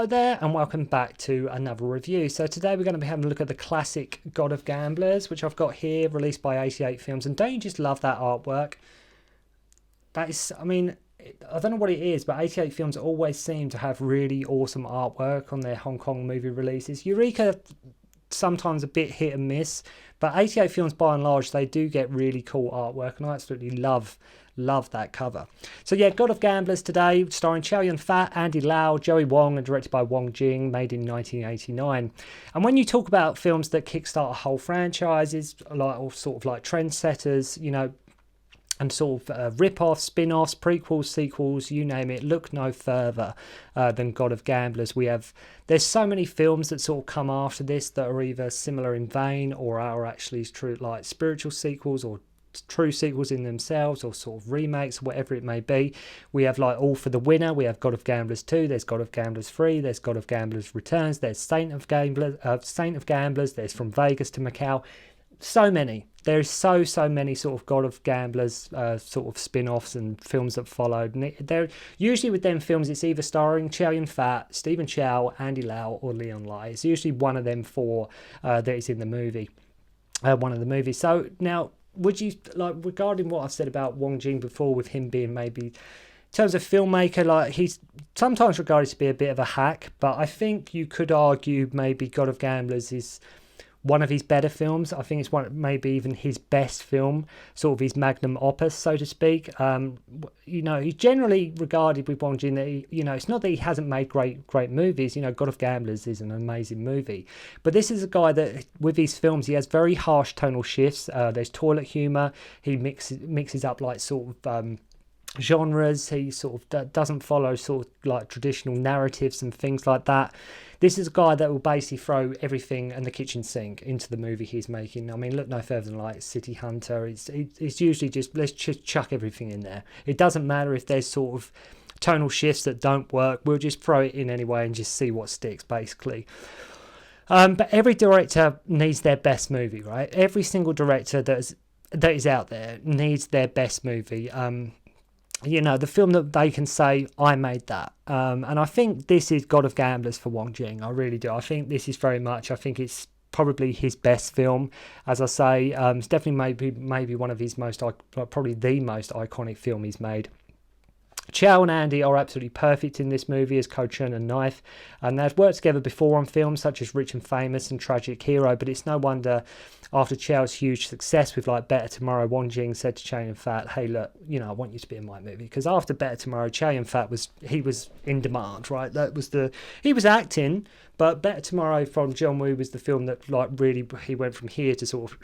Hello there and welcome back to another review. So today we're going to be having a look at the classic God of Gamblers, which I've got here, released by 88 Films. And don't you just love that artwork? That is, I mean, I don't know what it is, but 88 Films always seem to have really awesome artwork on their Hong Kong movie releases. Eureka sometimes a bit hit and miss, but 88 Films by and large, they do get really cool artwork, and I absolutely love that cover. So yeah, God of Gamblers today, starring Chow Fat, Andy Lau, Joey Wong, and directed by Jing, made in 1989. And when you talk about films that kickstart a whole franchises, like or sort of like trendsetters, you know, and sort of rip-offs, spin-offs, prequels, sequels, you name it, look no further than God of Gamblers. There's so many films that sort of come after this that are either similar in vein or are actually true, like spiritual sequels or true sequels in themselves, or sort of remakes, whatever it may be. We have like All for the Winner, we have God of Gamblers 2, there's God of Gamblers 3, there's God of Gamblers Returns, there's Saint of Gamblers, there's From Vegas to Macau. So many. There's so many sort of God of Gamblers sort of spin-offs and films that followed. And they're usually, with them films, it's either starring Chow Yun-fat, Stephen Chow, Andy Lau, or Leon Lai. It's usually one of them four that is in the movie, one of the movies. So now, would you, like, regarding what I've said about Jing before, with him being maybe, in terms of filmmaker, like, he's sometimes regarded to be a bit of a hack, but I think you could argue maybe God of Gamblers is one of his better films. I think it's maybe even his best film, sort of his magnum opus, so to speak. You know, he's generally regarded with Wong Jing that it's not that he hasn't made great movies. You know, God of Gamblers is an amazing movie, but this is a guy that with his films he has very harsh tonal shifts. There's toilet humor. He mixes up like sort of genres. He sort of doesn't follow sort of like traditional narratives and things like that. This is a guy that will basically throw everything and the kitchen sink into the movie he's making. I mean, look no further than like City Hunter. It's usually just, let's just chuck everything in there. It doesn't matter if there's sort of tonal shifts that don't work. We'll just throw it in anyway and just see what sticks, basically. But every director needs their best movie, right? Every single director that is out there needs their best movie. You know, the film that they can say, I made that. And I think this is God of Gamblers for Wong Jing. I really do. I think this is very much, I think it's probably his best film. As I say, it's definitely maybe one of his most, probably the most iconic film he's made. Chow and Andy are absolutely perfect in this movie as Ko-chun and Knife, and they've worked together before on films such as Rich and Famous and Tragic Hero, but it's no wonder after Chow's huge success with like Better Tomorrow, Wong Jing said to Chow Yun-fat, hey look, you know, I want you to be in my movie, because after Better Tomorrow, Chow Yun-fat was in demand, right? He was acting, but Better Tomorrow from John Woo was the film that like really he went from here to sort of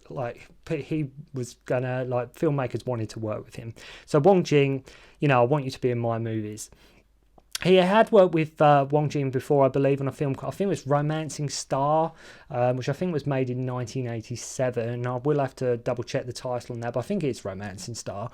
like he was gonna, like, filmmakers wanted to work with him. So Wong Jing, you know, I want you to be in my movies. He had worked with Wong Jing before, I believe, on a film, I think it was Romancing Star, which I think was made in 1987. I will have to double check the title on that, but I think it's Romancing Star.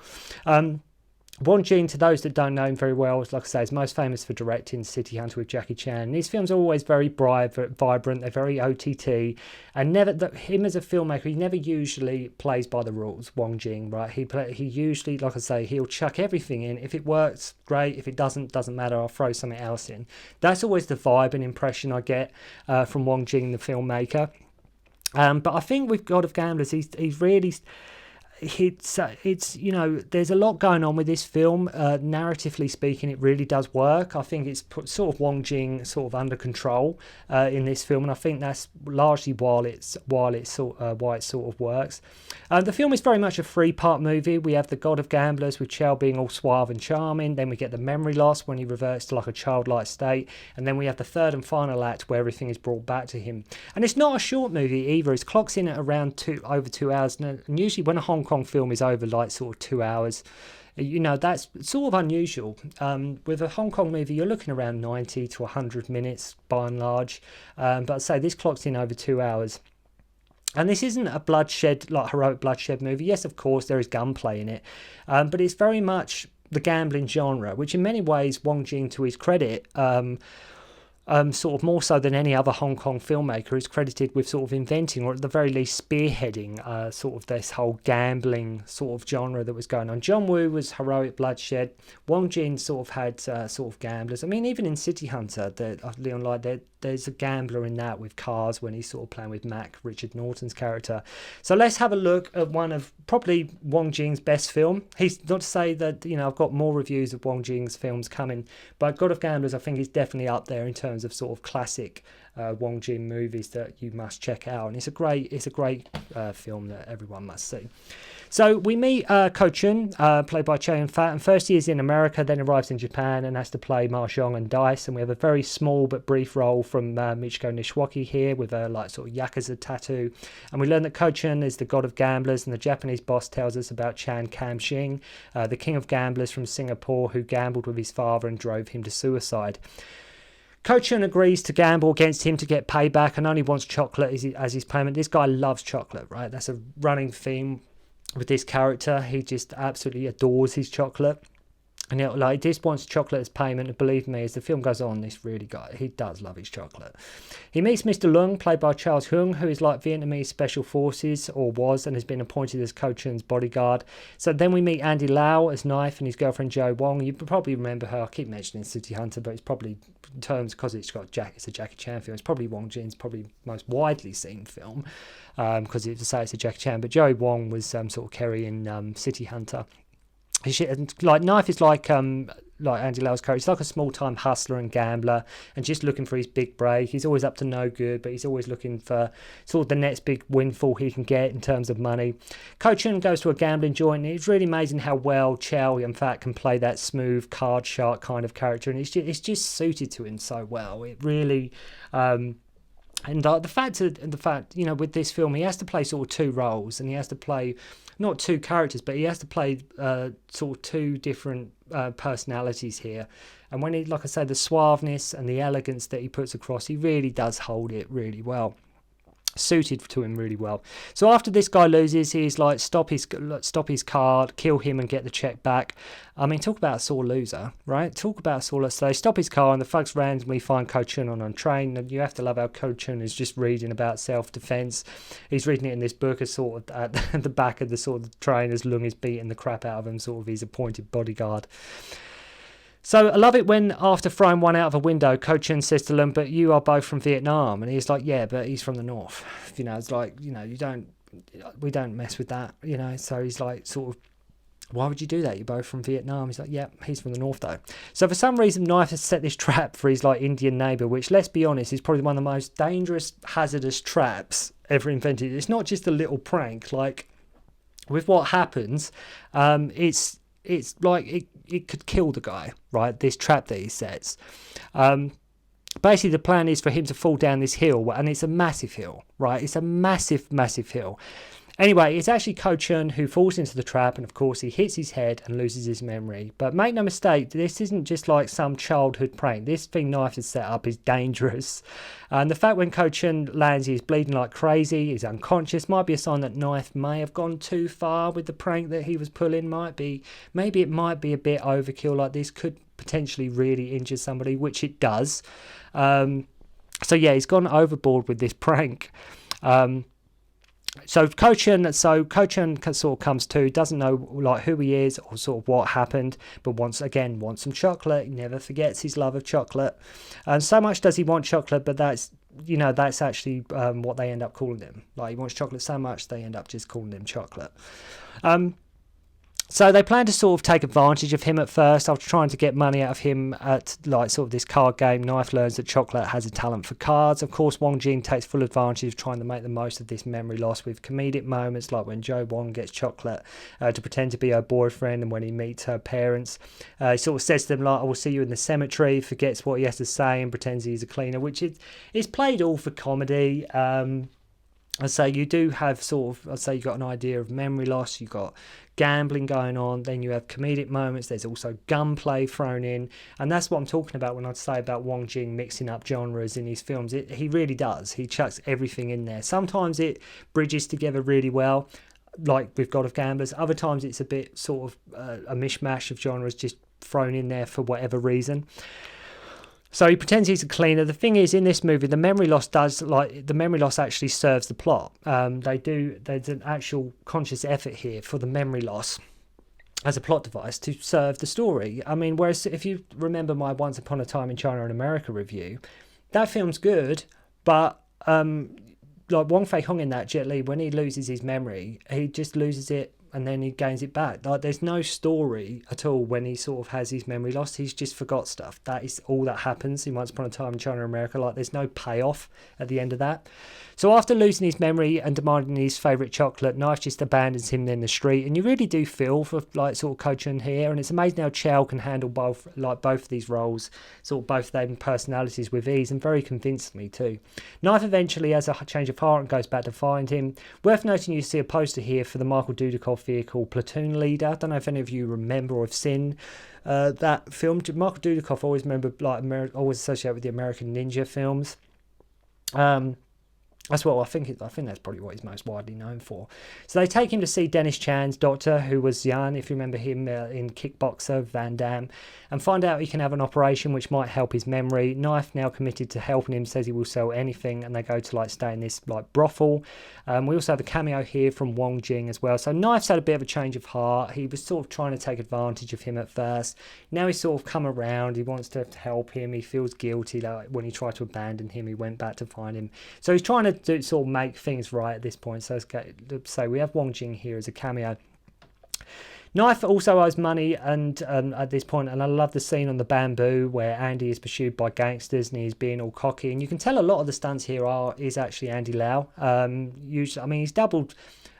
Wong Jing, to those that don't know him very well, like I say, is most famous for directing City Hunter with Jackie Chan. These films are always very vibrant, they're very OTT, and him as a filmmaker, he never usually plays by the rules, Wong Jing, right? He usually, like I say, he'll chuck everything in. If it works, great. If it doesn't matter, I'll throw something else in. That's always the vibe and impression I get from Wong Jing, the filmmaker. But I think with God of Gamblers, he's really... It's you know, there's a lot going on with this film. Narratively speaking, it really does work. I think it's put sort of Wong Jing sort of under control in this film, and I think that's largely why it sort of works. The film is very much a three-part movie. We have the God of Gamblers with Chow being all suave and charming. Then we get the memory loss when he reverts to like a childlike state, and then we have the third and final act where everything is brought back to him. And it's not a short movie either. It clocks in at around over 2 hours, and usually when a Hong Kong film is over like sort of 2 hours, you know, that's sort of unusual. With a Hong Kong movie, you're looking around 90 to 100 minutes by and large, but I'd say this clocks in over 2 hours. And this isn't a heroic bloodshed movie. Yes, of course, there is gunplay in it, but it's very much the gambling genre, which in many ways, Wong Jing, to his credit, sort of more so than any other Hong Kong filmmaker, is credited with sort of inventing, or at the very least spearheading, sort of this whole gambling sort of genre that was going on. John Woo was heroic bloodshed. Wong Jing sort of had sort of gamblers. I mean, even in City Hunter, Leon Light, there's a gambler in that with cars when he's sort of playing with Mac, Richard Norton's character. So let's have a look at one of probably Wong Jing's best film. He's not to say that, I've got more reviews of Wong Jing's films coming, but God of Gamblers I think is definitely up there in terms of sort of classic Wong Jing movies that you must check out, and it's a great film that everyone must see. So we meet Ko Chun, played by Cheung Fat, and first he is in America, then arrives in Japan and has to play mahjong and dice. And we have a very small but brief role from Michiko Nishwaki here with a sort of yakuza tattoo. And we learn that Ko Chun is the god of gamblers, and the Japanese boss tells us about Chan Kam-shing, the king of gamblers from Singapore, who gambled with his father and drove him to suicide. Ko Chun agrees to gamble against him to get payback and only wants chocolate as his payment. This guy loves chocolate, right? That's a running theme with this character. He just absolutely adores his chocolate, and just wants chocolate as payment. And believe me, as the film goes on, he does love his chocolate. He meets Mr. Leung, played by Charles Heung, who is like Vietnamese special forces, or was, and has been appointed as Ko Chun's bodyguard. So then we meet Andy Lau as Knife and his girlfriend Jo Wong. You probably remember her. I keep mentioning City Hunter, but it's probably, in terms, because it's a Jackie Chan film, it's probably Wong Jing's probably most widely seen film, because it's a Jackie Chan. But Jo Wong was sort of Kerry in City Hunter. Knife is like Andy Lau's character. He's like a small-time hustler and gambler, and just looking for his big break. He's always up to no good, but he's always looking for sort of the next big windfall he can get in terms of money. Ko Chun goes to a gambling joint, and it's really amazing how well Chow, in fact, can play that smooth card shark kind of character, and it's just suited to him so well. It really. And the fact, with this film, he has to play sort of two roles, and he has to play not two characters, but he has to play sort of two different personalities here. And when like I say, the suaveness and the elegance that he puts across, he really does hold it really well. Suited to him really well. So after this guy loses, he's like, stop his card, kill him and get the check back. I mean, talk about a sore loser, right? Talk about a sore loser. So they stop his car, and the thugs randomly find Ko Chun on a train. And you have to love how Ko Chun is just reading about self-defense. He's reading it in this book as sort of at the back of the sort of train as Leung is beating the crap out of him, sort of his appointed bodyguard. So I love it when, after throwing one out of a window, Ko Chun says to Leung, "But you are both from Vietnam," and he's like, "Yeah, but he's from the north." It's like, we don't mess with that, So he's like, sort of, why would you do that? You're both from Vietnam. He's like, yeah, he's from the north though. So for some reason, Knife has set this trap for his like Indian neighbour, which, let's be honest, is probably one of the most dangerous, hazardous traps ever invented. It's not just a little prank. Like, with what happens, it's like it could kill the guy, right? This trap that he sets. Basically, the plan is for him to fall down this hill, and it's a massive hill, right? It's a massive, massive hill. Anyway, it's actually Ko Chun who falls into the trap, and of course he hits his head and loses his memory. But make no mistake, this isn't just like some childhood prank. This thing Knife has set up is dangerous. And the fact when Ko Chun lands, he's bleeding like crazy, he's unconscious, might be a sign that Knife may have gone too far with the prank that he was pulling. Maybe it might be a bit overkill. Like, this could potentially really injure somebody, which it does. So yeah, he's gone overboard with this prank. So Ko Chun sort of comes to, doesn't know like who he is or sort of what happened, but wants some chocolate. He never forgets his love of chocolate, and so much does he want chocolate, but that's actually what they end up calling him. Like, he wants chocolate so much they end up just calling him chocolate. So they plan to sort of take advantage of him at first after trying to get money out of him at like sort of this card game. Knife learns that Chocolate has a talent for cards. Of course, Wong Jing takes full advantage of trying to make the most of this memory loss with comedic moments like when Jo Wong gets Chocolate to pretend to be her boyfriend, and when he meets her parents. He sort of says to them like, "I will see you in the cemetery," forgets what he has to say and pretends he's a cleaner, which is played all for comedy. I'd say you do have you've got an idea of memory loss, you've got gambling going on, then you have comedic moments, there's also gunplay thrown in, and that's what I'm talking about when I say about Wong Jing mixing up genres in his films. He really does. He chucks everything in there. Sometimes it bridges together really well, like with God of Gamblers. Other times it's a bit sort of a mishmash of genres just thrown in there for whatever reason. So he pretends he's a cleaner. The thing is, in this movie, the memory loss actually serves the plot. There's an actual conscious effort here for the memory loss as a plot device to serve the story. I mean, whereas if you remember my Once Upon a Time in China and America review, that film's good, but like Wong Fei-hung in that, Jet Li, when he loses his memory, he just loses it and then he gains it back. Like, there's no story at all when he sort of has his memory lost. He's just forgot stuff. That is all that happens in Once Upon a Time in China and America. Like, there's no payoff at the end of that. So after losing his memory and demanding his favourite chocolate, Knife just abandons him in the street, and you really do feel for like sort of Ko Chun here, and it's amazing how Chow can handle both of these roles, sort of both of them personalities with ease, and very convincingly too. Knife eventually has a change of heart and goes back to find him. Worth noting, you see a poster here for the Michael Dudikoff vehicle Platoon Leader. I don't know if any of you remember or have seen that film. Michael Dudikoff always always associated with the American Ninja films. That's what I think that's probably what he's most widely known for. So they take him to see Dennis Chan's doctor, who was Yan, if you remember him in Kickboxer, Van Damme, and find out he can have an operation which might help his memory. Knife, now committed to helping him, says he will sell anything, and they go to like stay in this like brothel. We also have a cameo here from Wong, Jing as well. So Knife's had a bit of a change of heart. He was sort of trying to take advantage of him at first. Now he's sort of come around. He wants to help him. He feels guilty that when he tried to abandon him, he went back to find him. So he's trying to sort of make things right at this point. So we have Wong Jing here as a cameo. Knife also owes money and at this point, and I love the scene on the bamboo where Andy is pursued by gangsters and he's being all cocky, and you can tell a lot of the stunts here is actually Andy Lau. Usually, I mean, he's doubled.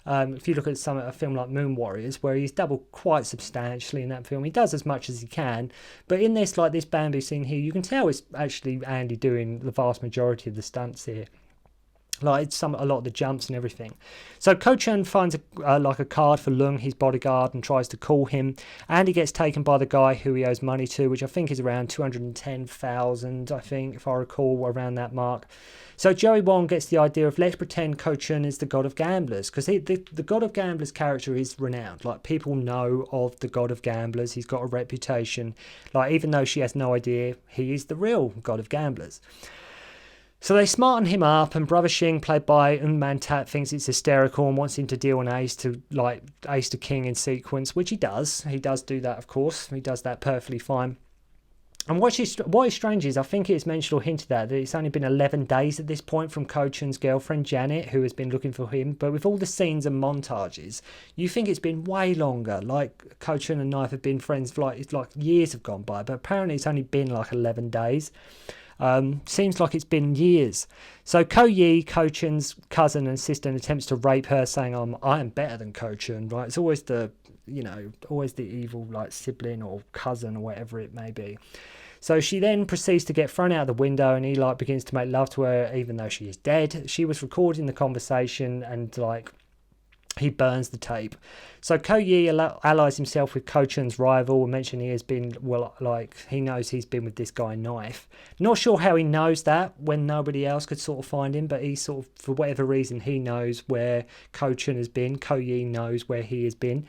If you look at a film like Moon Warriors, where he's doubled quite substantially in that film, he does as much as he can. But in this bamboo scene here, you can tell it's actually Andy doing the vast majority of the stunts here. Like it's a lot of the jumps and everything. So Ko Chun finds a card for Leung, his bodyguard, and tries to call him. Andy gets taken by the guy who he owes money to, which I think is around 210,000, I think, if I recall, around that mark. So Joey Wong gets the idea of, let's pretend Ko Chun is the god of gamblers, because the god of gamblers character is renowned. Like, people know of the god of gamblers. He's got a reputation. Like, even though she has no idea, he is the real god of gamblers. So they smarten him up, and Brother Xing, played by Man Tat, thinks it's hysterical and wants him to deal an ace to king in sequence, which he does. He does do that, of course. He does that perfectly fine. And what is strange is, I think it's mentioned or hinted at, that it's only been 11 days at this point from Ko Chun's girlfriend, Janet, who has been looking for him. But with all the scenes and montages, you think it's been way longer. Like, Ko Chun and Knife have been friends for like years have gone by, but apparently it's only been like 11 days. Seems like it's been years. So Ko Yi, Ko Chun's cousin and sister, attempts to rape her, saying, I am better than Ko Chun, right? It's always the evil like sibling or cousin or whatever it may be. So she then proceeds to get thrown out of the window, and he begins to make love to her even though she is dead. She was recording the conversation, and he burns the tape. So Ko Yi allies himself with Ko Chun's rival, and mentioned he has been, he knows he's been with this guy Knife. Not sure how he knows that when nobody else could sort of find him, but he sort of, for whatever reason, he knows where Ko Chun has been. Ko Yi knows where he has been.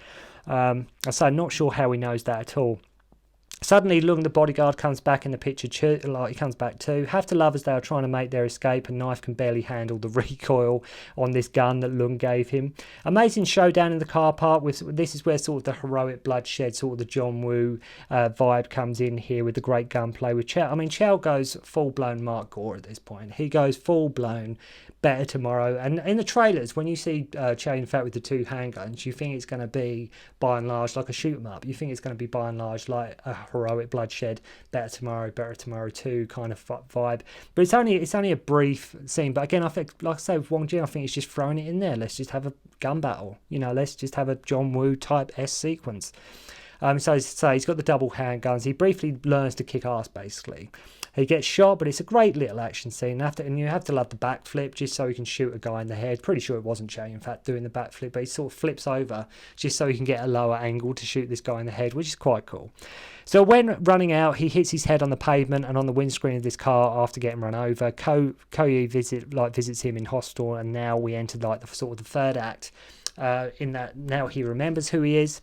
So I'm not sure how he knows that at all. Suddenly, Leung, the bodyguard, comes back in the picture. He comes back too. Have to love as they are trying to make their escape, and Knife can barely handle the recoil on this gun that Leung gave him. Amazing showdown in the car park. This is where sort of the heroic bloodshed, sort of the John Woo vibe comes in here with the great gunplay with Chow. I mean, Chow goes full-blown Mark Gore at this point. He goes full-blown Better Tomorrow. And in the trailers, when you see Chow, in fact, with the two handguns, you think it's going to be, by and large, like a shoot-'em-up. You think it's going to be, by and large, like a heroic bloodshed, Better Tomorrow 2 kind of vibe. But it's only a brief scene. But again, I think, like I say, with Wong Jing, I think he's just throwing it in there. Let's just have a gun battle. Let's just have a John Woo type S sequence. So he's got the double handguns. He briefly learns to kick ass, basically. He gets shot, but it's a great little action scene. And you have to love the backflip, just so he can shoot a guy in the head. Pretty sure it wasn't Chow, in fact, doing the backflip, but he sort of flips over just so he can get a lower angle to shoot this guy in the head, which is quite cool. So when running out, he hits his head on the pavement and on the windscreen of this car after getting run over. Ko Yi visits him in hospital, and now we enter the third act. In that now he remembers who he is.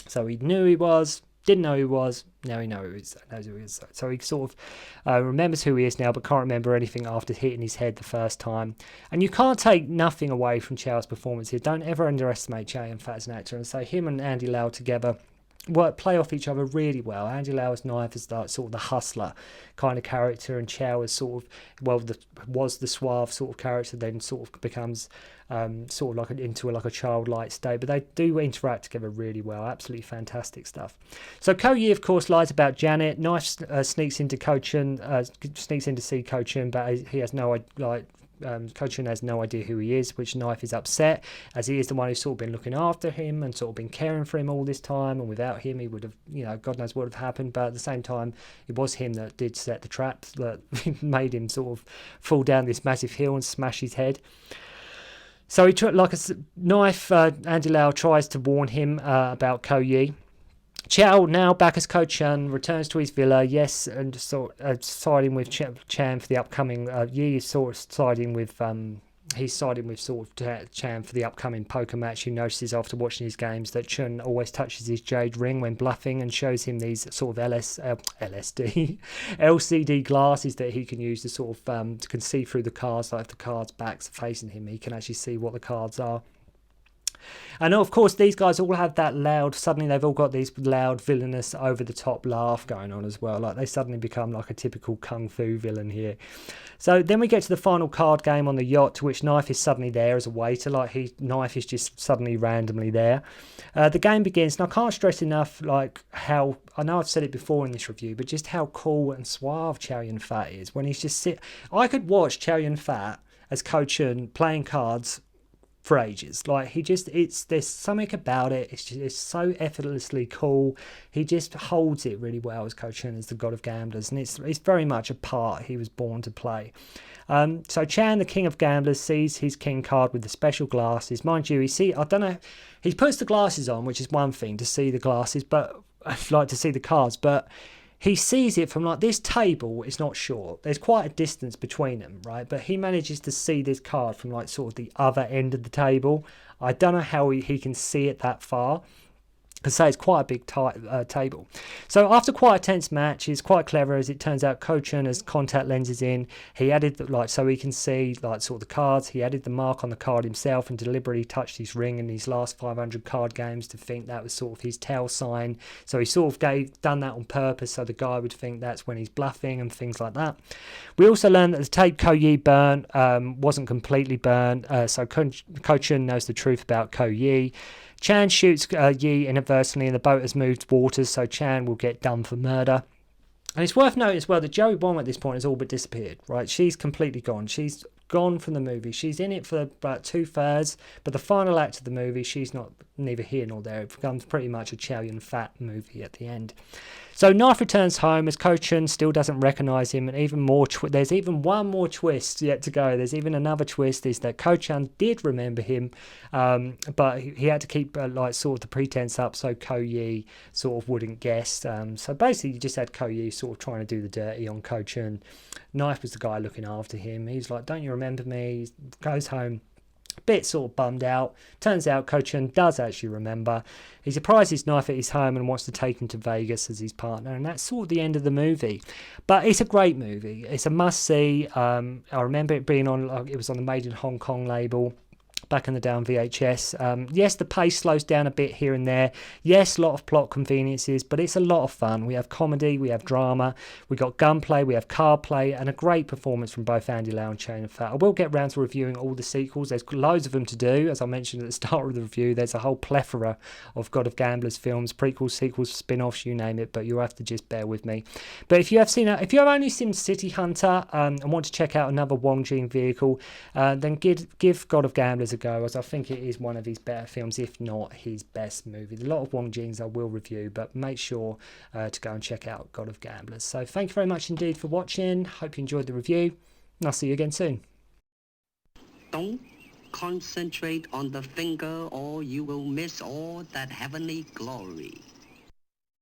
So he knew he was. Didn't know who he was, now he knows who he is. So he sort of remembers who he is now, but can't remember anything after hitting his head the first time. And you can't take nothing away from Chow's performance here. Don't ever underestimate Chow Yun-fat as an actor. And so him and Andy Lau together play off each other really well. Andy Lau's Knife is like sort of the hustler kind of character, and Chow is sort of, well, was the suave sort of character, then sort of becomes sort of like into a childlike state. But they do interact together really well. Absolutely fantastic stuff. So Ko Yi, of course, lies about Janet. Knife sneaks into Ko Chun, sneaks in to see Ko Chun, but he has no Ko Chun has no idea who he is, which Knife is upset, as he is the one who's sort of been looking after him and sort of been caring for him all this time, and without him he would have, God knows what would have happened. But at the same time, it was him that did set the traps that made him sort of fall down this massive hill and smash his head. So he Knife, Andy Lau tries to warn him about Ko Yi. Chow, now back as Ko Chun, returns to his villa, yes, and siding with Chan for the upcoming. Yi is sort of siding with sort of Chan for the upcoming poker match. He notices after watching his games that Chun always touches his jade ring when bluffing, and shows him these sort of LCD glasses that he can use to sort of can see through the cards. Like if the cards' backs are facing him, he can actually see what the cards are. And of course, these guys all have that suddenly they've all got these loud, villainous, over-the-top laugh going on as well. Like they suddenly become like a typical kung fu villain here. So then we get to the final card game on the yacht, to which Knife is suddenly there as a waiter. Knife is just suddenly randomly there. The game begins, and I can't stress enough how, I know I've said it before in this review, but just how cool and suave Chow Yun-fat is when he's just I could watch Chow Yun-fat as Ko Chun playing cards for ages. There's something about it. It's so effortlessly cool. He just holds it really well as Ko Chun, as the god of gamblers, and it's very much a part he was born to play. So Chan, the king of gamblers, sees his king card with the special glasses. Mind you, he puts the glasses on, which is one thing, to see the glasses, but to see the cards, but he sees it from this table is not short. There's quite a distance between them, right? But he manages to see this card from sort of the other end of the table. I don't know how he can see it that far. I say it's quite a big table. So after quite a tense match, it's quite clever, as it turns out Ko Chun has contact lenses in. He added so he can see sort of the cards. He added the mark on the card himself and deliberately touched his ring in these last 500 card games to think that was sort of his tell sign. So he sort of done that on purpose so the guy would think that's when he's bluffing and things like that. We also learned that the tape Ko Yi burnt wasn't completely burnt, so Ko Chun knows the truth about Ko Yi. Chan shoots Yi inadvertently, and the boat has moved waters, so Chan will get done for murder. And it's worth noting as well that Joey Wong at this point has all but disappeared, right? She's completely gone. She's gone from the movie. She's in it for about 2/3, but the final act of the movie, she's neither here nor there. It becomes pretty much a Chow Yun-fat movie at the end. So Knife returns home as Ko Chun still doesn't recognise him, and even more. There's even one more twist yet to go. There's even another twist, is that Ko Chun did remember him, but he had to keep sort of the pretense up so Ko Yi sort of wouldn't guess. So basically, you just had Ko Yi sort of trying to do the dirty on Ko Chun. Knife was the guy looking after him. He's like, "Don't you remember me?" He goes home, bit sort of bummed out. Turns out Ko Chun does actually remember. He surprises Knife at his home and wants to take him to Vegas as his partner, and that's sort of the end of the movie. But it's a great movie. It's a must-see. I remember it being on, it was on the Made in Hong Kong label back in the day on VHS. Yes, the pace slows down a bit here and there. Yes, a lot of plot conveniences, but it's a lot of fun. We have comedy, we have drama, we got gunplay, we have card play, and a great performance from both Andy Lau and Chow Yun-fat. I will get round to reviewing all the sequels. There's loads of them to do. As I mentioned at the start of the review, there's a whole plethora of God of Gamblers films, prequels, sequels, spin-offs, you name it, but you'll have to just bear with me. But if you have only seen City Hunter and want to check out another Wong Jing vehicle, then give God of Gamblers a go, as I think it is one of his better films, if not his best movie. A lot of Wong Jing's I will review, but make sure to go and check out God of Gamblers. So thank you very much indeed for watching. Hope you enjoyed the review, and I'll see you again soon. Don't concentrate on the finger, or you will miss all that heavenly glory.